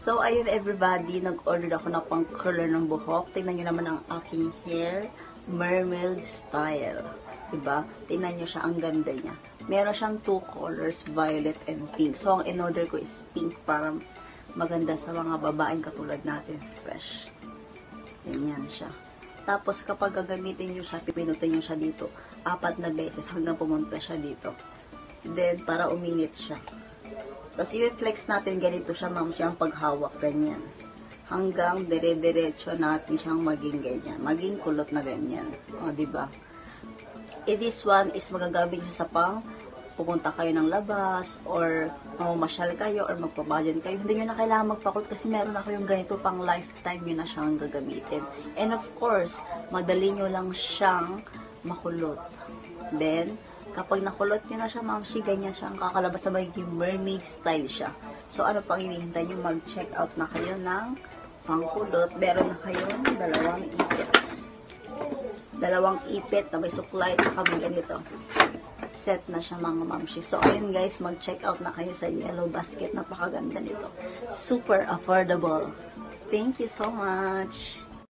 So, ayun everybody, nag-order ako na pang curler ng buhok. Tingnan nyo naman ang aking hair, mermaid style. Diba? Tingnan nyo siya, ang ganda niya. Meron siyang 2 colors, violet and pink. So, ang in-order ko is pink para maganda sa mga babaeng katulad natin, fresh. Ganyan siya. Tapos, kapag gagamitin nyo siya, pipinutin nyo siya dito, 4 na beses hanggang pumunta siya dito. Then, para uminit siya. Tapos, i-flex natin ganito siya, ma'am, siyang paghawak, ganyan. Hanggang dire-diretso natin siyang maging ganyan. Maging kulot na ganyan. O, diba? This one is magagamit siya sa pupunta kayo ng labas, or mamasyal kayo, or magpabajan kayo. Hindi nyo na kailangan magpakulot kasi meron na kayong ganito pang lifetime nyo na siyang gagamitin. And of course, madali nyo lang siyang makulot. Then, kapag nakulot nyo na siya, mamshi, ganyan siya ang kakalabas na magiging mermaid style siya. So, ano pang hinihintay nyo? Mag-check out na kayo ng pangkulot. Meron na kayong 2 ipit. 2 ipit na may suklay at may ganito. Set na siya mga mamshi. So, ayun guys, mag-check out na kayo sa Yellow Basket. Napakaganda nito. Super affordable. Thank you so much.